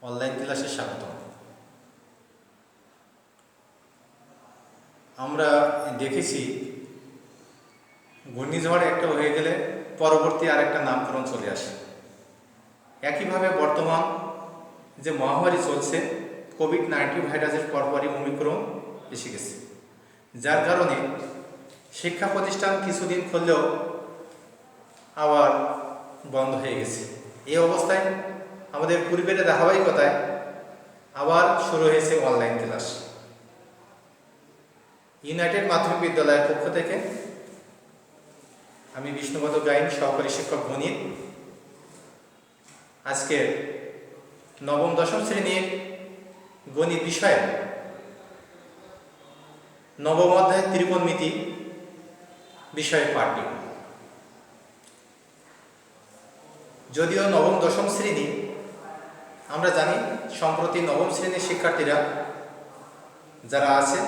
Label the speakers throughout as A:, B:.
A: Online ক্লাসে স্বাগত। আমরা দেখেছি ঘূর্ণিঝড় একটা হয়ে গেলে পরবর্তী আরেকটা নামকরণ চলে আসে। একইভাবে বর্তমান যে মহামারী চলছে কোভিড-19 ভাইরাসের পরপরই ওমিক্রন এসে গেছে, যার কারণে শিক্ষা প্রতিষ্ঠান কিছুদিন খুললেও আবার বন্ধ হয়ে গেছে। এই অবস্থায় আমাদের পূর্বের ধারাবাহিকতায় আবার শুরু হয়েছে অনলাইন ক্লাস। ইউনাইটেড মাধ্যমিক বিদ্যালয়ের পক্ষ থেকে আমি বিষ্ণুপদ গাইন, সহকারী শিক্ষক গণিত, আজকে নবম দশম শ্রেণীর গণিত বিষয়ে নবম অধ্যায় ত্রিকোণমিতি বিষয়ে পাঠ নিব। যদিও নবম দশম শ্রেণী আমরা জানি, সম্প্রতি নবম শ্রেণীর শিক্ষার্থীরা যারা আছে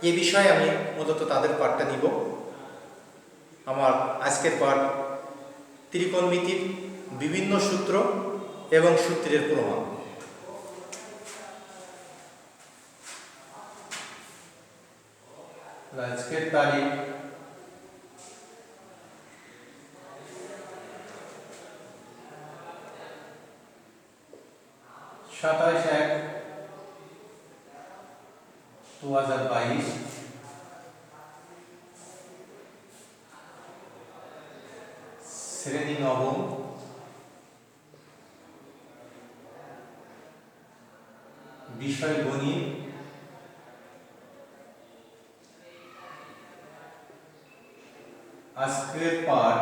A: এ বিষয়ে আমি মূলত তাদের পাঠটা নিব। আমার আজকের পাঠ ত্রিকোণমিতির বিভিন্ন সূত্র এবং সূত্রের প্রমাণ। আজকের তারিখ 27/1/2022, শ্রেণী নবম, বিষয় গণিত। আজকের পাঠ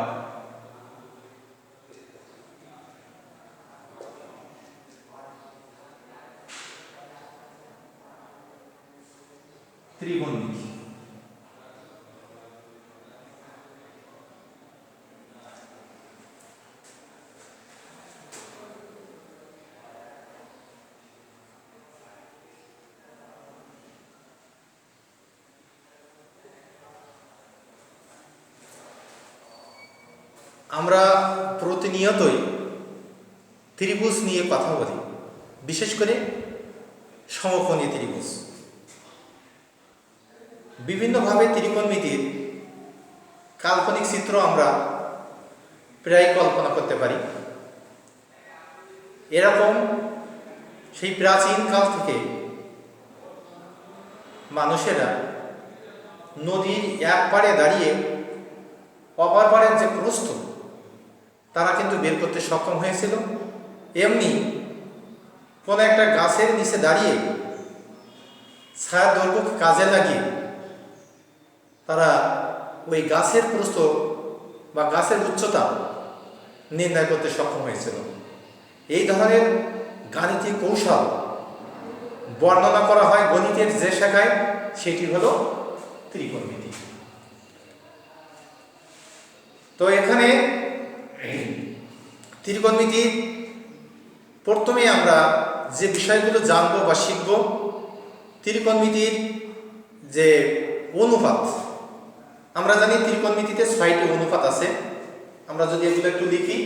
A: ত্রিকোণমিতি। আমরা প্রতিনিয়তই ত্রিভুজ নিয়ে কথা বলি, বিশেষ করে সমকোণী ত্রিভুজ। বিভিন্নভাবে ত্রিকোণমিতির কাল্পনিক চিত্র আমরা প্রায় কল্পনা করতে পারি। এরকম সেই প্রাচীন কাল থেকে মানুষেরা নদীর এক পাড়ে দাঁড়িয়ে অপর পাড়ের যে প্রস্থ তারা কিন্তু বের করতে সক্ষম হয়েছিল। এমনি কোনো একটা গাছের নিচে দাঁড়িয়ে ছায়ার দৈর্ঘ্যকে কাজে লাগিয়ে তারা ওই গাছের প্রস্থ বা গাছের উচ্চতা নির্ণয় করতে সক্ষম হয়েছিল। এই ধরনের গাণিতিক কৌশল বর্ণনা করা হয় গণিতের যে শাখায়, সেটি হলো ত্রিকোণমিতি। তো এখানে ত্রিকোণমিতির প্রথমে আমরা যে বিষয়গুলো জানবো বা শিখব, ত্রিকোণমিতির যে অনুপাত। আমরা জানি ত্রিকোণমিতিতে 6টি অনুপাত আছে। আমরা যদি এগুলো একটু লিখি,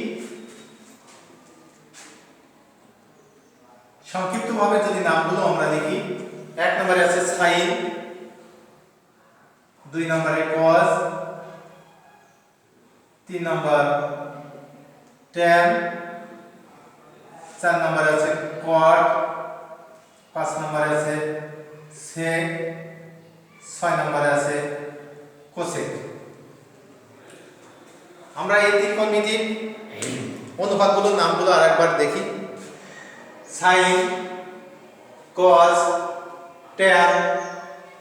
A: সংক্ষিপ্তভাবে যদি নামগুলো আমরা লিখি, 1 নম্বরে আছে সাইন, 2 নম্বরে কজ, 3 নম্বর ট্যান, 4 নম্বরে আছে কট, 5 নম্বরে আছে সেক, 6 নম্বরে আছে কোসেক। আমরা এই ত্রিকোণমিতির অনুপাতগুলোর নামগুলো আরেকবার দেখি। সাইন, কজ, ট্যান,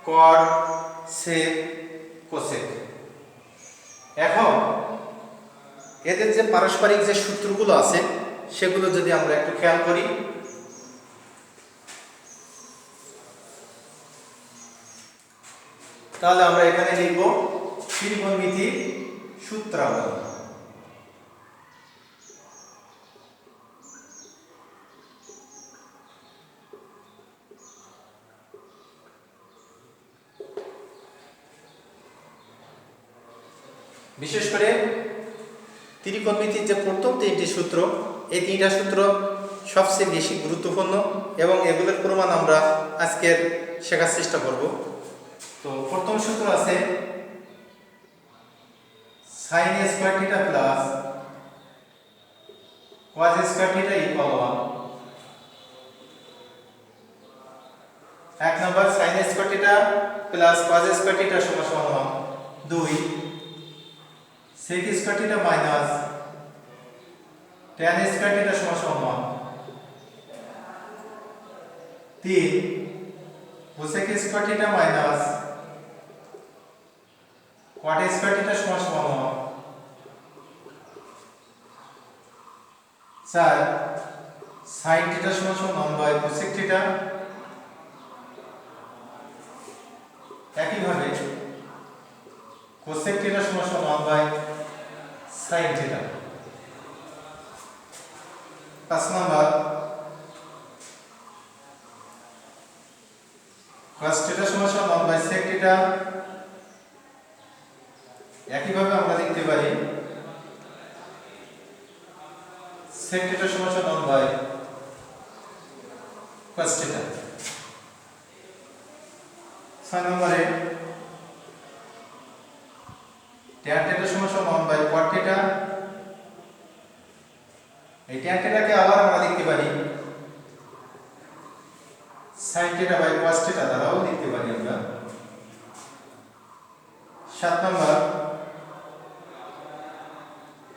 A: কট, সেক, কোসেক। এখন এদের যে পারস্পরিক যে সূত্রগুলো আছে সেগুলো যদি আমরা একটু খেয়াল করি, তাহলে আমরা এখানে লিখব ত্রিকোণমিতির সূত্রাবলী। বিশেষ করে ত্রিকোণমিতির যে প্রথম 3টি সূত্র, এই 3টা সূত্র সবচেয়ে বেশি গুরুত্বপূর্ণ এবং এগুলোর প্রমাণ আমরা আজকের শেখার চেষ্টা করব। তো প্রথম সূত্র আছে sin a square theta plus cos a square theta equal 1। এক নম্বর sin a square theta plus cos a square theta সমান 2। sec square theta minus tan a square theta সমান 3। cosec square theta minus cot square theta সমান 4। sin theta সমান 1 cosec theta. একইভাবে cosec theta সমান 1 sin theta. 5 নম্বর cos theta সমান 1 sec theta. একইভাবে আমরা লিখতে পারি sec থিটা সমান 1 cos থিটা। 6 নম্বরে tan থিটা সমান 1 cot থিটা। এই tan থিটাকে আবার আমরা লিখতে পারি sin থিটা cos থিটা দ্বারাও লিখতে পারি আমরা। 7 নম্বর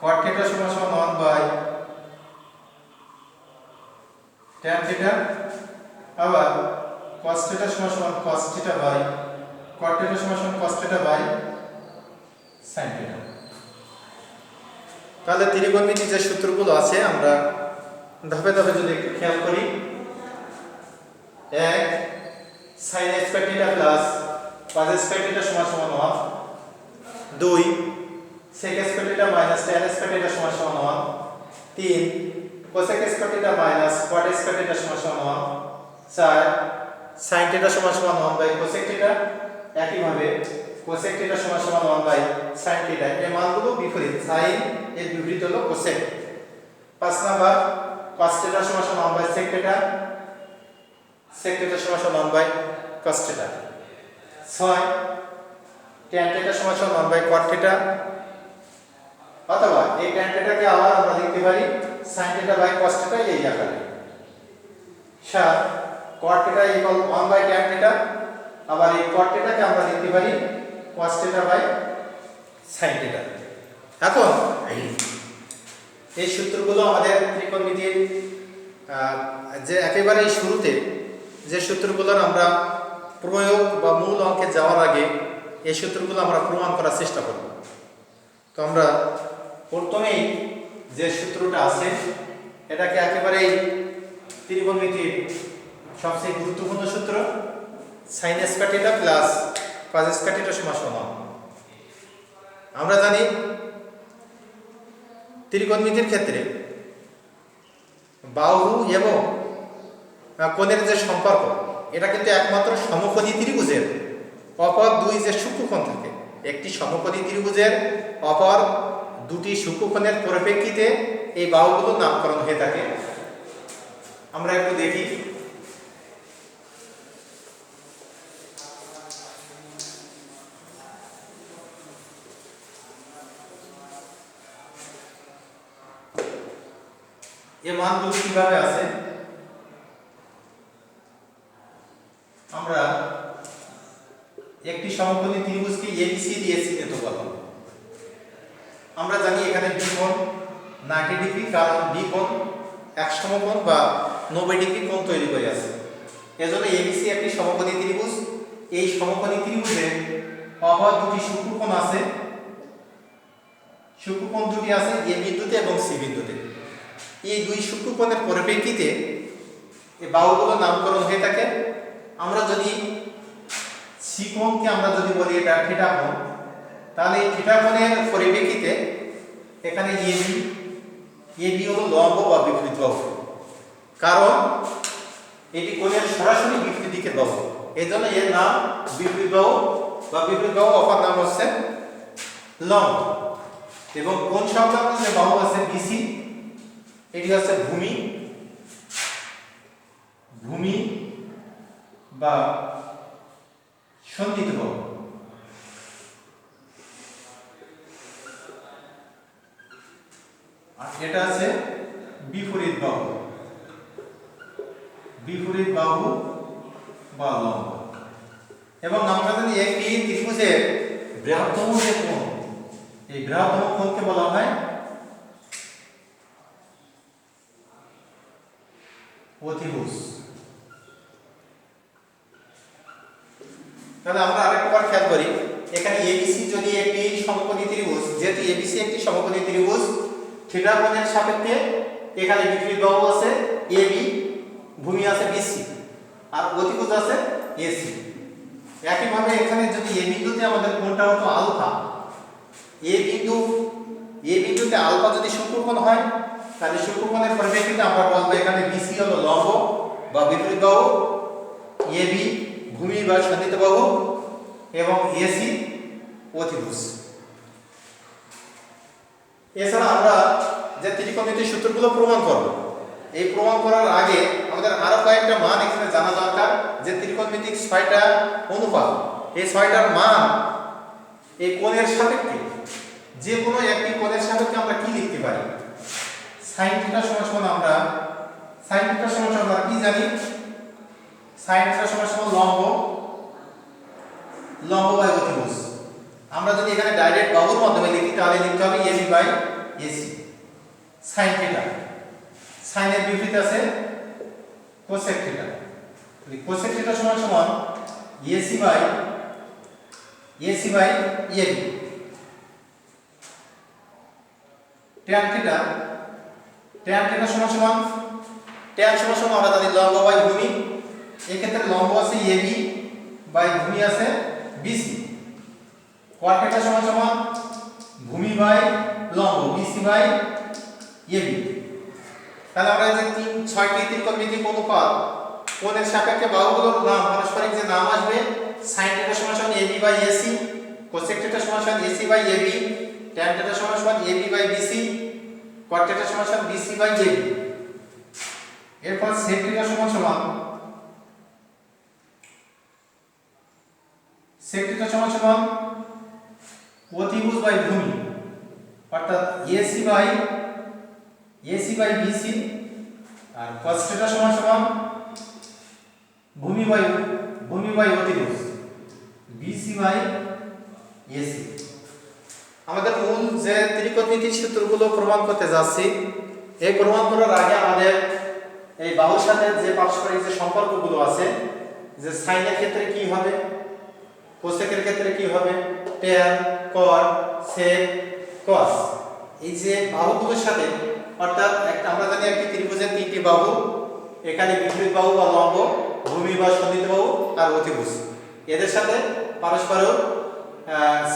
A: cot থিটা সমান 1 tan থিটা। আবার cos থিটা সমান cos থিটা cot থিটা সমান cos থিটা sin থিটা। তাহলে ত্রিকোণমিতির যে সূত্রগুলো আছে আমরা ধাপে ধাপে যদি একটু খেয়াল করি। 1 sin a square theta plus cos a square theta সমান 1। 2 sec a square theta minus tan a square theta সমান 1। 3 cosec a square theta minus cot a square theta সমান 1। 4 sin থিটা সমান 1 cosec থিটা। একইভাবে cosec theta সমান 1 sin theta. এই মানগুলো বিপরীত, sin এর বিপরীত হলো cosec। 5 নাম্বার cos থিটা সমান 1 sec থিটা। sec থিটা সমান 1 cos থিটা। 6 tan থিটা সমান 1 cot থিটা। অথবা এই tan থিটাকে আবার আমরা লিখতে পারি sin থিটা cos থিটা এই আকারে। 7 cot theta equal 1 tan theta. আবার এই cot থিটাকে আমরা লিখতে পারি cos থিটা sin থিটা। এখন এই সূত্রগুলো আমাদের ত্রিকোণমিতির যে একেবারে শুরুতে যে সূত্রগুলোর আমরা প্রয়োগ বা মূল অঙ্কে যাওয়ার আগে এই সূত্রগুলো আমরা প্রমাণ করার চেষ্টা করব। তো আমরা প্রথমেই যে সূত্রটা আছে এটাকে একেবারেই ত্রিকোণমিতির সবচেয়ে গুরুত্বপূর্ণ সূত্র sin a square theta plus cos a square theta সমান 1। আমরা জানি ত্রিকোণমিতির ক্ষেত্রে বাহু এবং কোণের যে সম্পর্ক এটা কিন্তু একমাত্র সমকোণী ত্রিভুজের অপর দুই যে সূক্ষ্মকোণ থাকে, একটি সমকোণী ত্রিভুজের অপর দুটি সূক্ষ্মকোণের পরিপ্রেক্ষিতে এই বাহুগুলোর নামকরণ হয়ে থাকে। আমরা একটু দেখি। এই মানগুলো কিভাবে আছে আমরা একটি সমকোণী ত্রিভুজকে ABC দিয়ে চিহ্নিত করব। আমরা জানি এখানে B কোণ 90 ডিগ্রি, কারণ B কোণ এক সমকোণ বা 90 ডিগ্রি কোণ তৈরি করে আছে। এজন্য ABC একটি সমকোণী ত্রিভুজ। এই সমকোণী ত্রিভুজে অপর দুটি সূক্ষ্মকোণ আছে। সূক্ষ্মকোণ দুটি আছে A বিন্দুতে এবং C বিন্দুতে। এই দুই সূক্ষ্মকোণের পরিপ্রেক্ষিতে এই বাহুগুলোর নামকরণ হয়ে থাকে। আমরা যদি C কোণকে আমরা যদি বলি এটা থিটা কোণ, তাহলে এই থিটা কোণের পরিপ্রেক্ষিতে এখানে AB হলো লম্ব বা বিপরীত বাহু, কারণ এটি কোণের সরাসরি বিপরীত দিকের বাহু। এজন্য এর নাম বিপরীত বাহু বা বিপরীত বাহু অপর নাম হচ্ছে লম্ব। এবং কোণ সংক্রান্ত যে বাহু আছে BC, এটি হচ্ছে ভূমি বা সন্ধিত বাহু। আর এটা আছে বিপরীত বাহু, বিপরীত বাহু বা লম্ব। এবং আমরা জানি একটি ত্রিভুজের বৃহত্তম যে কোণ, এই বৃহত্তম কোণকে বলা হয় অতিভুজ। তাহলে আমরা আরেকবার খেয়াল করি, এখানে এবিসি যদি একটি সমকোণী ত্রিভুজ, যেহেতু এবিসি একটি সমকোণী ত্রিভুজ, থিটা কোণের সাপেক্ষে এখানে বিপরীত বাহু আছে এবি, ভূমি আছে বিসি, আর অতিভুজ আছে এসি। একইভাবে এখানে যদি এ বিন্দুতে আমাদের কোণটা হতো আলফা, এ বিন্দুতে আলফা যদি সূক্ষ্মকোণ হয়, তাহলে সূক্ষ্মকোণের পরিপ্রেক্ষিতে আমরা বলবো এখানে বিসি হলো লম্ব বা বিপরীত বাহু, এবি ভূমি বা সন্ধিত বাহু, এবং এসি অতিভুজ। এছাড়া আমরা যে ত্রিকোণমিতির সূত্রগুলো প্রমাণ করব, এই প্রমাণ করার আগে আমাদের আরো কয়েকটা মান এখানে জানা দরকার। যে ত্রিকোণমিতিক 6টা অনুপাত, এই 6টার মান এই কোণের সাপেক্ষে, যে কোনো একটি কোণের সাপেক্ষে আমরা কি লিখতে পারি। sin θ সমান আমরা sin θ সমান আমরা কি জানি, sin θ সমান লম্ব বাই অতিভুজ। আমরা যদি এখানে ডাইরেক্ট বাহুর মাধ্যমে লিখি তাহলে লিখতে হবে A B by A C. sin θ, sin এর বিপরীত আছে cosec θ, তাহলে cosec θ সমান A C by A B. tan θ, tan θ সমান tan সমান আমরা জানি লম্ব বাই ভূমি, এই ক্ষেত্রে লম্ব আছে এবি বাই ভূমি আছে বিসি। cot θ সমান ভূমি বাই লম্ব বিসি বাই এবি। তাহলে আমরা যে 6টি ত্রিকোণমিতিক অনুপাত, কোণের সাপেক্ষে বাহুগুলোর নাম পারস্পরিক যে নাম আসবে, sin θ সমান এবি বাই এসি, cosec θ সমান এসি বাই এবি, tan θ সমান এবি বাই বিসি, cot θ সমান বিসি বাই এবি। এরপর sec θ সমান অতিভুজ বাই ভূমি, অর্থাৎ এসি বাই বিসি, আর cos θ সমান ভূমি বাই অতিভুজ বিসি বাই এসি। আমাদের মূল যে ত্রিকোণমিতিক সূত্রগুলো প্রমাণ করতে যাচ্ছি, এই প্রমাণ করার আগে আমাদের এই বাহুর সাথে যে পারস্পরিক যে সম্পর্কগুলো আছে, যে sin এর ক্ষেত্রে কি হবে, cosec এর ক্ষেত্রে কি হবে, tan, cot, sec, cos, এই যে বাহুগুলোর সাথে, অর্থাৎ একটা আমরা জানি একটি ত্রিভুজের 3টি বাহু, এখানে বিপরীত বাহু বা লম্ব, ভূমি বা সন্ধিত বাহু আর অতিভুজ, এদের সাথে পারস্পরিক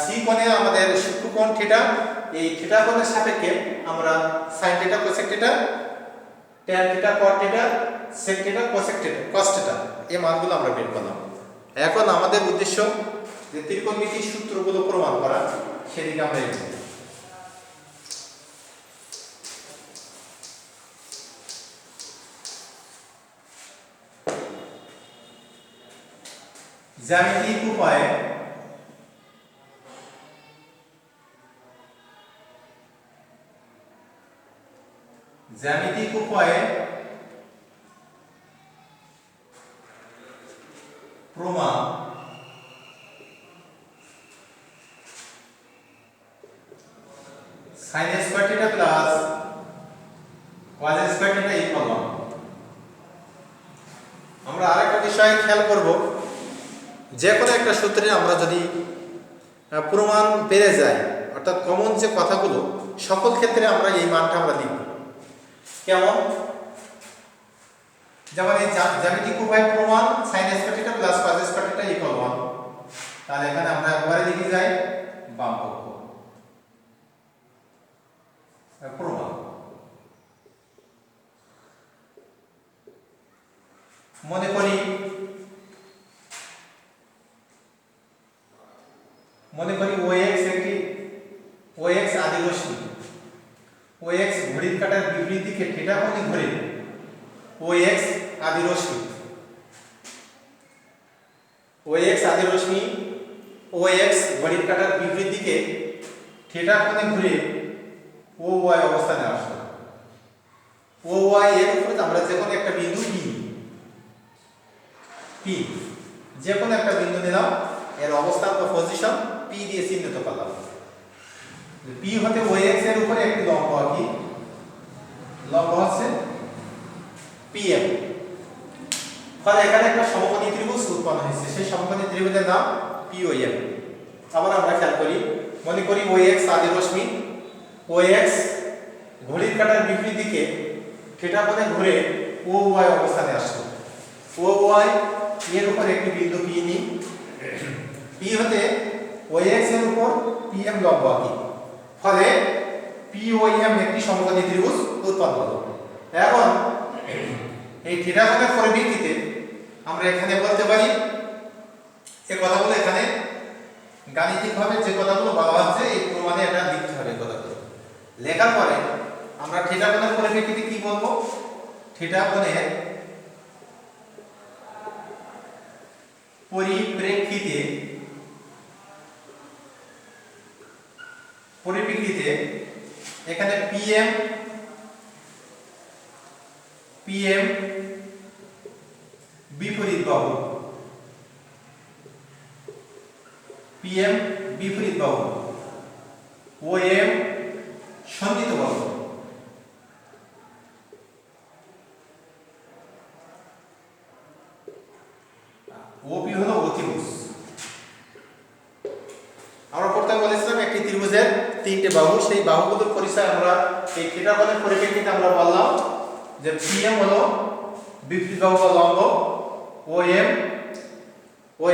A: সি কোণে আমাদের সূক্ষ্মকোণ থিটা, এই থিটা কোণের সাপেক্ষে আমরা sin θ, cosec θ, tan θ, cot θ, sec θ, cosec θ, cos θ এই মানগুলো আমরা বের করলাম। এখন আমাদের উদ্দেশ্য যে ত্রিকোণমিতিক সূত্রগুলো প্রমাণ করা, সেদিকে আমরা এগোবো। জ্যামিতিক উপায়ে প্রমাণ sin square theta plus cos square theta equal 1। আমরা আরেকটা বিষয় খেয়াল করব, যে কোনো একটা সূত্রে আমরা যদি প্রমাণ পেয়ে যাই, অর্থাৎ কমন যে কথাগুলো, সকল ক্ষেত্রে আমরা এই মানটা আমরা লিখব। কেমন? যেমন এই জ্যামিতিক উপায় প্রমাণ sin square theta plus cos square theta equal 1, তাহলে এখানে আমরা একবারে লিখে যাই বাম পক্ষ প্রমাণ। মনে করি OX আদি রশ্মি, OX ঘড়ির কাঁটার বিপরীত দিকে থিটা কোণে ঘুরে OX আদি রশ্মি ও এক্স আদি রশ্মি ও এক্স ঘড়ির কাঁটার বিপরীত দিকে থিটা কোণে ঘুরে ও ওয়াই অবস্থানে আসলো। ও ওয়াই এর উপরে আমরা যে কোনো একটা বিন্দু পি যে কোনো একটা বিন্দু নিলাম, এর অবস্থান বা পজিশন পি দিয়ে চিহ্নিত করলাম। পি হতে ও এক্স এর উপরে একটি লম্ব আঁকি, লম্ব হচ্ছে পিএম। ফলে এখানে একটা সমকোণী ত্রিভুজ উৎপন্ন হয়েছে, সেই সমকোণী ত্রিভুজের নাম পিওএম। আবার আমরা খেয়াল করি, মনে করি ও এক্স আদি রশ্মি ও এক্স ঘড়ির কাঁটার বিপরীত দিকে থিটা কোণে ঘুরে ও ওয়াই অবস্থানে আসলো। ও ওয়াই এর উপর একটি বিন্দু পি নিই, পি হতে ও এক্স এর উপর পিএম লম্ব আঁকি। ফলে পিওএম একটি সমকোণী ত্রিভুজ উৎপন্ন হলো। এখন এই থিটা কোণের পরিপ্রেক্ষিতে আমরা এখানে বলতে পারি, এই কথাগুলো এখানে গাণিতিকভাবে যে কথাগুলো বলা হচ্ছে এই প্রমাণে এটা লিখতে হবে। কথাগুলো লেখার পরে আমরা থিটা কোণের পরিপ্রেক্ষিতে কি বলবো? থিটা কোণের পরিপ্রেক্ষিতে এখানে পিএম বিপরীত বাহু, পিএম বিপরীত বাহু, ও এম সন্নিহিত বাহু। ওপি হলো অতিভুজ। আমরা প্রথমে বলেছিলাম একটি ত্রিভুজের তিনটে বাহু, সেই বাহুগুলোর পরিচয় আমরা এই থিটা কোণের পরিপ্রেক্ষিতে আমরা বললাম যে পিএম হলো বিপরীত বাহু বা লম্ব, ও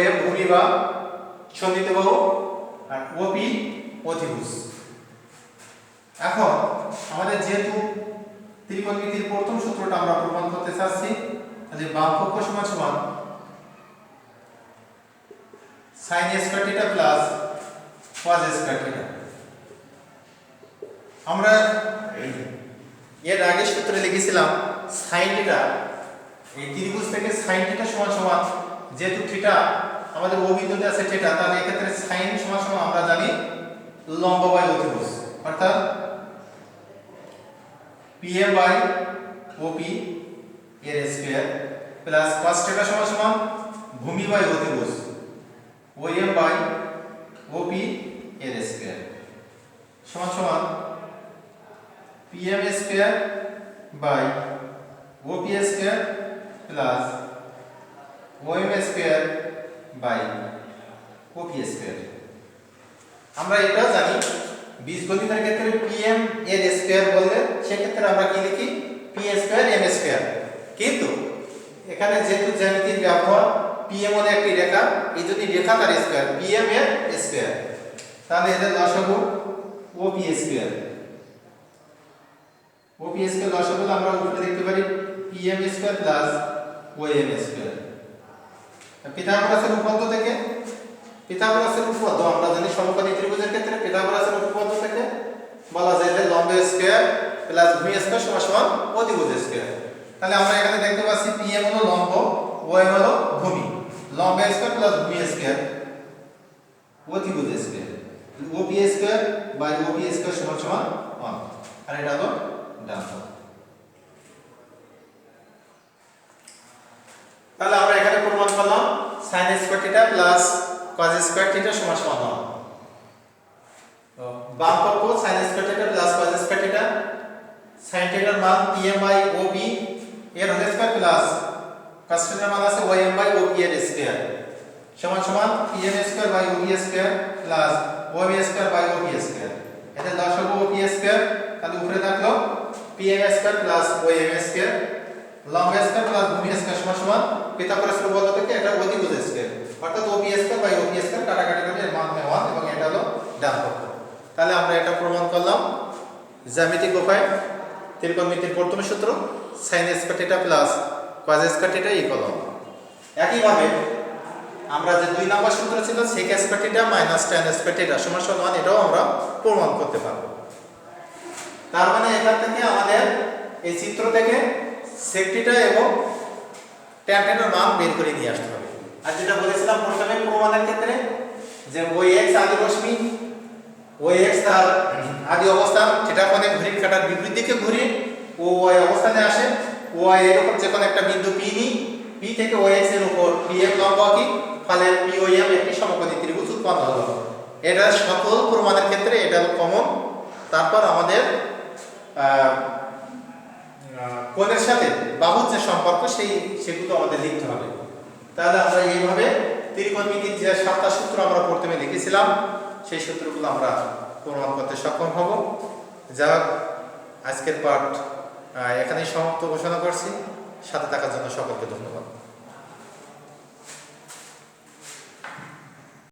A: এম ভূমি বা সন্নিহিত বাহু, আর ওপি অতিভুজ। এখন আমাদের যেহেতু ত্রিকোণমিতির প্রথম সূত্রটা আমরা প্রমাণ করতে চাচ্ছি, তাহলে বাম পক্ষ সমান সমান sin square theta plus cos square theta. আমরা এর আগে সূত্রে লিখেছিলাম sin থিটা, এই ত্রিভুজ থেকে sin থিটা সমান সমান, যেহেতু থিটা আমাদের ও বিন্দুতে আছে থিটা, তাহলে এই ক্ষেত্রে sin সমান সমান আমরা জানি লম্ব বাই অতিভুজ, অর্থাৎ PM বাই OP এর স্কয়ার প্লাস cos থিটা সমান সমান ভূমি বাই অতিভুজ OM বাই OP এর স্কয়ার সমান সমান PM square by OP square plus OM square by OP square. আমরা এটাও জানি বীজগণিতের ক্ষেত্রে PM এর স্কয়ার বললে সেক্ষেত্রে আমরা কি লিখি P স্কয়ার M স্কয়ার, কিন্তু এখানে যেহেতু জ্যামিতির ব্যবহার PM হলো একটি রেখা, এই যদি রেখা তার স্কয়ার PM এর স্কয়ার, তাহলে এদের লসাগু OP স্কয়ার। OP স্কয়ার লসাগু আমরা উপরে দেখতে পারি PM square plus OM square. পিথাগোরাসের উপপাদ্য থেকে, পিথাগোরাসের উপপাদ্য আমরা জানি সমকোণী ত্রিভুজের ক্ষেত্রে পিথাগোরাসের উপপাদ্য থেকে বলা যায় যে লম্ব স্কয়ার প্লাস ভূমি স্কয়ার সমান সমান অতিভুজ স্কয়ার। তাহলে আমরা এখানে দেখতে পাচ্ছি PM হলো লম্ব, OM হলো ভূমি, লম্ব স্কয়ার প্লাস ভূমি স্কয়ার অতিভুজ square, OP square by OP square সমান সমান 1, আর এটা হলো ডান হাত। তাহলে আমরা এখানে প্রমাণ করলাম sin square theta plus cos square theta সমান সমান 1। তো বাম পক্ষ sin square theta plus cos square theta, sin থিটার মান PM বাই OP এর হোল স্কয়ার প্লাস cos থিটার মান আছে OM বাই OP এর স্কয়ার সমান সমান PM square by OP square plus OM square by OP square. এটা লসাগু OP স্কয়ার, তাহলে উপরে থাকলো PM square plus OM square, লম্ব স্কয়ার প্লাস ভূমি স্কয়ার সমান সমান পিথাগোরাসের উপপাদ্য থেকে এটা অতিভুজ স্কয়ার, অর্থাৎ OP square by OP square কাটাকাটি করে এর মান হয় 1 এবং এটা হলো ডান পক্ষ। তাহলে আমরা এটা প্রমাণ করলাম জ্যামিতিক উপায় ত্রিকোণমিতির প্রথম সূত্র sin square theta plus cos square theta equal 1। একইভাবে আমরা যে 2 নম্বর সূত্র ছিল sec square theta minus tan square theta সমান সমান 1, এটাও আমরা প্রমাণ করতে পারব। তার মানে এখান থেকে আমাদের এই চিত্র থেকে sec থিটা এবং tan থিটার মান বের করে নিয়ে আসতে হবে। আর যেটা বলেছিলাম প্রথমে প্রমাণের ক্ষেত্রে যে ওই এক্স আদি রশ্মি ওই এক্স তার আদি অবস্থান যেটা কোণে ঘড়ির কাঁটার বিপরীত দিকে ঘুরে ও ওয়াই অবস্থানে আসে, ওয়াই এর উপর যে কোনো একটা বিন্দু পি নিই, পি থেকে ওই এক্স এর উপর পি এম লম্ব আঁকি, ফলে পি ও এম একটি সমকোণী ত্রিভুজ উৎপন্ন হলো। এটা সকল প্রমাণের ক্ষেত্রে এটা কমন। তারপর আমাদের কোণের সাথে বাহুর যে সম্পর্ক সেগুলো আমাদের লিখতে হবে। তাহলে আমরা এইভাবে ত্রিকোণমিতির যে 7টা সূত্র আমরা প্রথমে লিখেছিলাম সেই সূত্রগুলো আমরা প্রমাণ করতে সক্ষম হব। যা আজকের পাঠ এখানেই সমাপ্ত ঘোষণা করছি। সাথে থাকার জন্য সকলকে ধন্যবাদ।